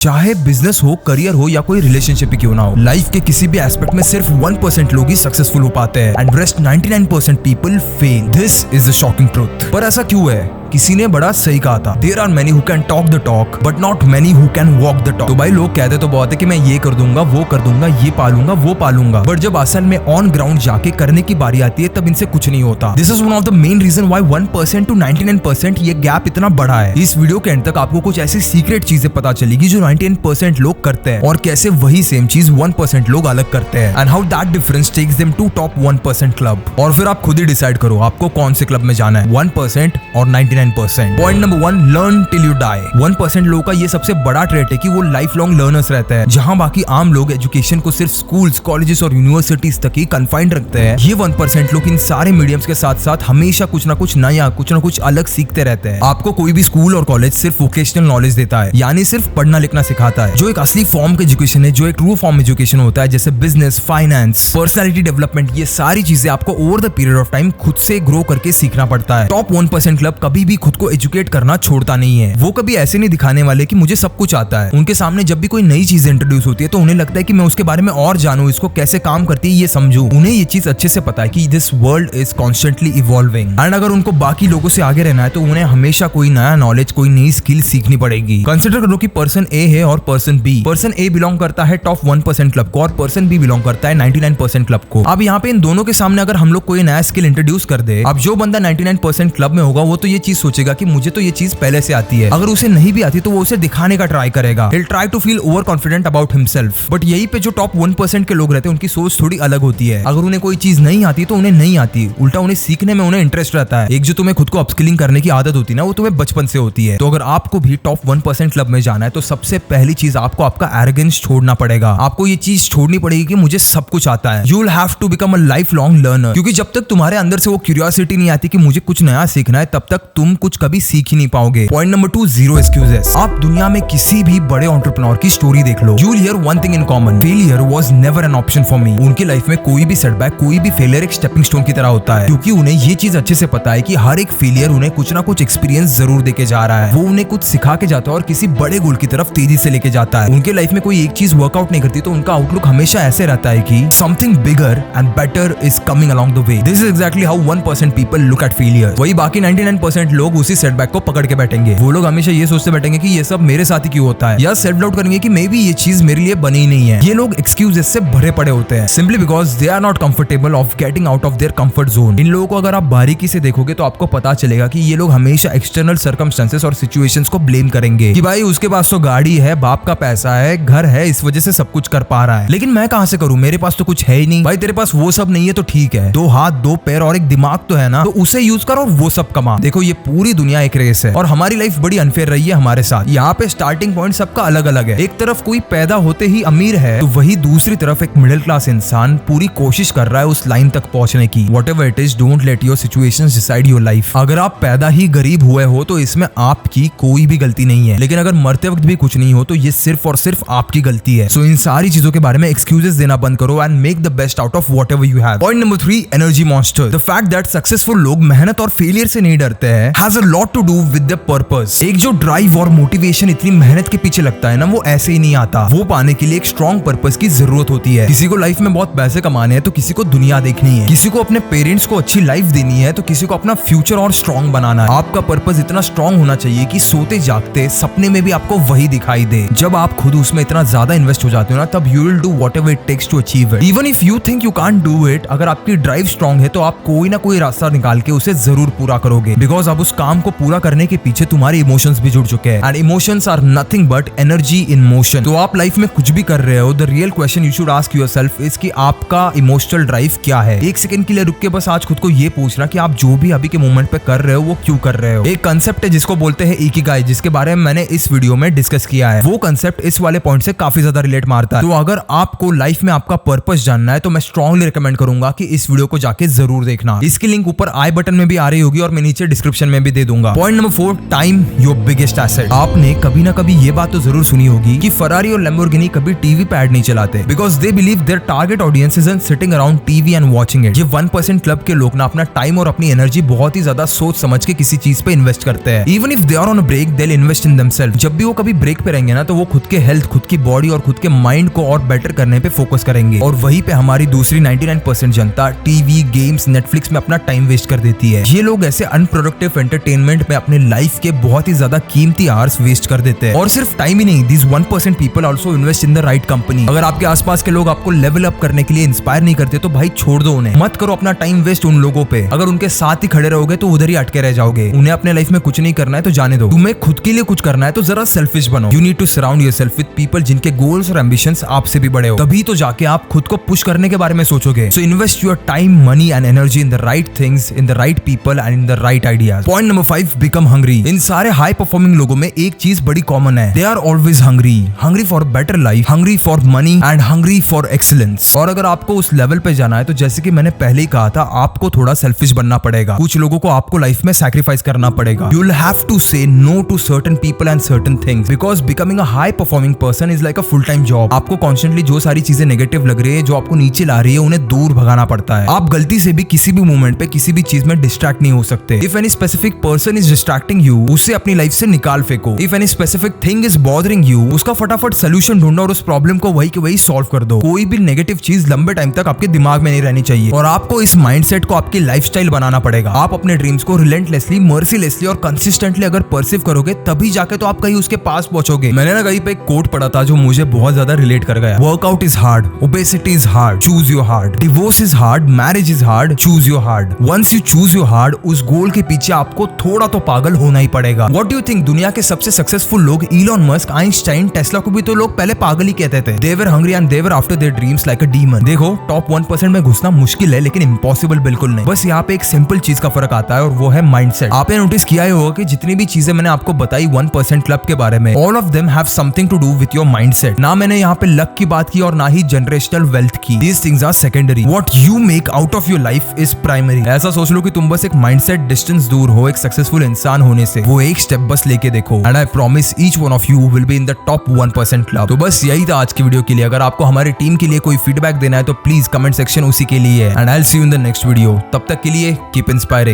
चाहे बिजनेस हो, करियर हो या कोई रिलेशनशिप ही क्यों ना हो, लाइफ के किसी भी एस्पेक्ट में सिर्फ 1% लोग ही सक्सेसफुल हो पाते हैं and rest 99% people fail. This is the shocking truth. पर ऐसा क्यों है? किसी ने बड़ा सही कहा था, there are many who can talk the talk but not many who can walk the talk. तो भाई लोग कहते तो बहुत है कि मैं ये कर दूंगा, वो कर दूंगा, ये पालूंगा, वो पालूंगा, बट जब असल में ऑन ग्राउंड जाके करने की बारी आती है तब इनसे कुछ नहीं होता। This is one of the main reason why 1% to 99% ये गैप इतना बड़ा है। इस वीडियो के एंड तक आपको कुछ ऐसी सीक्रेट चीजें पता चलेगी जो 99% लोग करते हैं और कैसे वही सेम चीज 1% लोग अलग करते हैं and how that difference takes them to top 1% club. और फिर आप खुद ही डिसाइड करो आपको कौन से क्लब में जाना है, 1% और 99%। Number 1, learn till you die. 1% लोगों का ये सबसे बड़ा ट्रेट है कि वो लाइफ लॉन्ग लर्नर्स रहते हैं। जहां बाकी आम लोग एजुकेशन को सिर्फ स्कूल्स, कॉलेजेस और यूनिवर्सिटीज तक ही कन्फाइंड रखते हैं, ये 1% लोग इन सारे मीडियम्स के साथ साथ हमेशा कुछ ना कुछ नया, कुछ ना कुछ अलग सीखते रहते हैं। आपको कोई भी स्कूल और कॉलेज सिर्फ वोकेशनल नॉलेज देता है, यानी सिर्फ पढ़ना लिखना सिखाता है। जो एक असली फॉर्म का एजुकेशन है, जो एक ट्रू फॉर्म एजुकेशन होता है, जैसे बिजनेस, फाइनेंस, पर्सनैलिटी डेवलपमेंट, ये सारी चीजें आपको over the period of time खुद से ग्रो करके सीखना पड़ता है। टॉप 1% क्लब कभी भी खुद को एजुकेट करना छोड़ता नहीं है। वो कभी ऐसे नहीं दिखाने वाले कि मुझे सब कुछ आता है। उनके सामने जब भी कोई नई चीज इंट्रोड्यूस होती है तो उन्हें लगता है कि मैं उसके बारे में और जानूं, इसको कैसे काम करती है ये समझूं। उन्हें ये चीज अच्छे से पता है कि this world is constantly evolving and अगर उनको बाकी लोगों से आगे रहना है तो उन्हें हमेशा कोई नया नॉलेज, कोई नई स्किल सीखनी पड़ेगी। कंसिडर करो कि पर्सन ए है और पर्सन बी। पर्सन ए बिलोंग करता है टॉप 1% क्लब को और पर्सन बी बिलोंग करता है 99% क्लब को। अब यहाँ पे इन दोनों के सामने अगर हम लोग कोई नया स्किल इंट्रोड्यूस कर दे, अब जो बंदा 99% क्लब में होगा वो तो ये चीज सोचेगा कि मुझे तो ये चीज पहले से आती है। अगर उसे नहीं भी आती तो वो उसे दिखाने का ट्राई करेगा। He'll try to feel overconfident about himself। But यही पे जो टॉप 1% के लोग रहते हैं उनकी सोच थोड़ी अलग होती है। अगर उन्हें कोई चीज नहीं आती तो उन्हें नहीं आती, उल्टा उन्हें सीखने में उन्हें इंटरेस्ट रहता है। एक जो तुम्हें खुद को अपस्किलिंग करने की आदत होती है ना, वो तुम्हें बचपन से होती है। तो अगर आपको भी टॉप 1% क्लब में जाना है तो सबसे पहली चीज आपको आपका एरोगेंस छोड़ना पड़ेगा। आपको ये चीज छोड़नी पड़ेगी कि मुझे सब कुछ आता है। You will have to become a lifelong learner। क्योंकि जब तक तुम्हारे अंदर से वो क्यूरियोसिटी नहीं आती कि मुझे कुछ नया सीखना है, तब तक तुम कुछ कभी सीख ही नहीं पाओगे। Point number 2, zero excuses. आप दुनिया में किसी भी बड़े एंटरप्रेन्योर की स्टोरी देख लो, you will hear one thing in common, failure was never an option for me. उनकी लाइफ में कोई भी सेटबैक, कोई भी फेलियर एक स्टेपिंग स्टोन की तरह होता है, क्योंकि उन्हें ये चीज अच्छे से पता है कि हर एक फेलियर उन्हें कुछ ना कुछ एक्सपीरियंस जरूर देके जा रहा है। वो उन्हें कुछ सिखा के जाता है और किसी बड़े गोल की तरफ तेजी से लेके जाता है। उनके लाइफ में कोई एक चीज वर्कआउट नहीं करती तो उनका आउटलुक हमेशा ऐसे रहता है कि something bigger and better is coming along the way. This is exactly how 1% people look at failure. वही बाकी 99% लोग उसी सेटबैक को पकड़ के बैठेंगे। वो लोग हमेशा ये सोचते बैठेंगे कि ये सब मेरे साथ ही क्यों होता है, या सेल्फ डाउट करेंगे कि मे बी ये चीज मेरे लिए बनी नहीं है। ये लोग एक्सक्यूजेस से भरे पड़े होते हैं simply because they are not comfortable of getting out of their comfort zone. इन लोगों को अगर आप बारीकी से देखोगे तो आपको पता चलेगा कि ये लोग हमेशा एक्सटर्नल सर्कमस्टेंसेस और सिचुएशंस को ब्लेम करेंगे कि भाई उसके पास तो गाड़ी है, बाप का पैसा है, घर है, इस वजह से सब कुछ कर पा रहा है, लेकिन मैं कहां से करूं, मेरे पास तो कुछ है ही नहीं। भाई तेरे पास वो सब नहीं है तो ठीक है, 2 हाथ 2 पैर और एक दिमाग तो है ना, तो उसे यूज करो और वो सब कमा। देखो ये पूरी दुनिया एक रेस है और हमारी लाइफ बड़ी अनफेयर रही है हमारे साथ। यहाँ पे स्टार्टिंग पॉइंट सबका अलग अलग है। एक तरफ कोई पैदा होते ही अमीर है तो वही दूसरी तरफ एक मिडिल क्लास इंसान पूरी कोशिश कर रहा है उस लाइन तक पहुंचने की। Whatever it is, don't let your situations decide your life. अगर आप पैदा ही गरीब हुए हो तो इसमें आपकी कोई भी गलती नहीं है, लेकिन अगर मरते वक्त भी कुछ नहीं हो तो ये सिर्फ और सिर्फ आपकी गलती है। सो इन सारी चीजों के बारे में एक्सक्यूजेस देना बंद करो and make the best out of whatever you have. Point number 3, energy monster. The fact that successful लोग मेहनत और फेलियर से नहीं डरते हैं has a lot to do with the purpose. एक जो ड्राइव और मोटिवेशन इतनी मेहनत के पीछे लगता है ना, वो ऐसे ही नहीं आता। वो पाने के लिए एक स्ट्रॉन्ग पर्पस की जरूरत होती है। किसी को लाइफ में बहुत पैसे कमाने हैं तो किसी को दुनिया देखनी है, किसी को अपने पेरेंट्स को अच्छी लाइफ देनी है तो किसी को अपना फ्यूचर और स्ट्रॉन्ग बनाना है। आपका पर्पस इतना स्ट्रॉन्ग होना चाहिए कि सोते जागते सपने में भी आपको वही दिखाई दे। जब आप खुद उसमें इतना ज्यादा इन्वेस्ट हो जाते हो ना, तब you will do whatever it takes to achieve it. Even if you think you can't do it, अगर आपकी ड्राइव स्ट्रॉन्ग है तो आप कोई ना कोई रास्ता निकाल के उसे जरूर पूरा करोगे, बिकॉज अब उस काम को पूरा करने के पीछे तुम्हारे इमोशंस भी जुड़ चुके हैं and emotions are nothing but energy in motion. तो आप लाइफ में कुछ भी कर रहे हो, the real question you should ask yourself is कि आपका इमोशनल ड्राइव क्या है। एक सेकंड के लिए रुक के बस आज खुद को ये पूछना कि आप जो भी अभी के मोमेंट पे कर रहे हो वो क्यों कर रहे हो। एक कंसेप्ट है जिसको बोलते हैं इकिगाई, जिसके बारे में मैंने इस वीडियो में डिस्कस किया है। वो कंसेप्ट इस वाले पॉइंट से काफी ज्यादा रिलेट मारता है। तो अगर आपको लाइफ में आपका पर्पस जानना है तो मैं स्ट्रांगली रिकमेंड करूंगा कि इस वीडियो को जाके जरूर देखना। इसकी लिंक ऊपर आई बटन में भी आ रही होगी और मैं नीचे डिस्क्रिप्शन में भी दे दूंगा। Point number 4, time your biggest asset. आपने कभी ना कभी ये बात तो जरूर सुनी होगी कि फरारी और लैम्बोर्गिनी कभी टीवी पे ऐड नहीं चलाते, because they believe their target audience is sitting around TV and watching it. ये 1% क्लब के लोग ना अपना टाइम और अपनी एनर्जी बहुत ही ज्यादा सोच समझ के किसी चीज पे इन्वेस्ट करते हैं। Even if they are on a break, they will invest in themselves. जब भी वो कभी ब्रेक पे रहेंगे ना, तो वो खुद के हेल्थ, खुद की बॉडी और खुद के माइंड को और बेटर करने पे फोकस करेंगे। और वहीं पे हमारी दूसरी 99% जनता टीवी, गेम्स, नेटफ्लिक्स में अपना टाइम वेस्ट कर देती है। ये लोग ऐसे अनप्रोडक्टिव एंटरटेनमेंट में अपने लाइफ के बहुत ही ज्यादा कीमती आवर्स वेस्ट कर देते हैं। और सिर्फ टाइम ही नहीं, this 1% people also invest in the right company. अगर आपके आसपास के लोग आपको लेवल अप करने के लिए इंस्पायर नहीं करते तो भाई छोड़ दो उन्हें। मत करो अपना टाइम वेस्ट उन लोगों पे। अगर उनके साथ ही खड़े रहोगे तो उधर ही अटके रह जाओगे। उन्हें अपने लाइफ में कुछ नहीं करना है तो जाने दो। तुम्हें खुद के लिए कुछ करना है तो जरा सेल्फिश बनो। You need to surround yourself with people जिनके गोल्स और एम्बिशंस आपसे भी बड़े हो। तभी तो जाके आप खुद को पुश करने के बारे में सोचोगे। So invest your time, money and energy in the right things, in the right people and in the right ideas. Point number 5, become hungry. इन सारे हाई परफॉर्मिंग लोगों में एक चीज बड़ी कॉमन है, they are always hungry. Hungry for better life, hungry for money and hungry for excellence. और अगर आपको उस लेवल पे जाना है तो जैसे कि मैंने पहले ही कहा था, आपको थोड़ा सेल्फिश बनना पड़ेगा। कुछ लोगों को आपको लाइफ में सैक्रिफाइस करना पड़ेगा। You will have to say no to certain people and certain things, because becoming a high performing person is like a full time job. आपको कॉन्स्टेंटली जो सारी चीजें नेगेटिव लग रही है, जो आपको नीचे ला रही है, उन्हें दूर भगाना पड़ता है। आप गलती से भी किसी भी मोमेंट पे किसी भी चीज में डिस्ट्रैक्ट नहीं हो सकते। If any specific person is distracting you, उसे अपनी लाइफ से निकाल फेंको। If any specific thing is bothering you, उसका फटाफट सोल्यूशन ढूंढो और उस प्रॉब्लम को वही के वही सॉल्व कर दो। कोई भी नेगेटिव चीज लंबे टाइम तक आपके दिमाग में नहीं रहनी चाहिए। और आपको इस माइंडसेट को आपकी लाइफस्टाइल बनाना पड़ेगा। आप अपने ड्रीम्स को रिलेंटलेसली, मर्सीलेसली और कंसिस्टेंटली अगर परसीव करोगे, तभी जाके तो आप कहीं उसके पास पहुंचोगे। मैंने ना कहीं पे एक कोट पढ़ा था जो मुझे बहुत ज्यादा रिलेट कर गया। Workout is hard, obesity is hard, choose your hard. Divorce is hard, marriage is hard, choose your hard. Once you choose your hard, उस गोल के पीछे आपको थोड़ा तो पागल होना ही पड़ेगा। What do you think? दुनिया के सबसे सक्सेसफुल लोग, इलॉन मस्क, आइंस्टाइन, टेस्ला को भी तो लोग पहले पागल ही कहते थे। They were hungry and they were after their dreams like a demon. देखो, टॉप 1% में घुसना मुश्किल है, लेकिन इम्पॉसिबल बिल्कुल नहीं। बस यहाँ पे एक सिंपल चीज का फर्क आता है और वो है माइंडसेट। आपने नोटिस किया ही होगा कि जितनी भी चीजें मैंने आपको बताई 1% क्लब के बारे में, all of them have something to do with your mindset. ना मैंने यहाँ पे लक की बात की और ना ही जनरेशनल वेल्थ की। These things are secondary. What you make out of your life is primary. ऐसा सोच लो कि तुम बस एक माइंडसेट डिस्टेंस दूर हो एक सक्सेसफुल इंसान होने से। वो एक स्टेप बस लेके देखो and I promise each one of you will be in the top 1% club. तो बस यही था आज की वीडियो के लिए। अगर आपको हमारी टीम के लिए कोई फीडबैक देना है तो प्लीज कमेंट सेक्शन उसी के लिए है। And I will see you in the next video. तब तक के लिए कीप इंस्पायरिंग।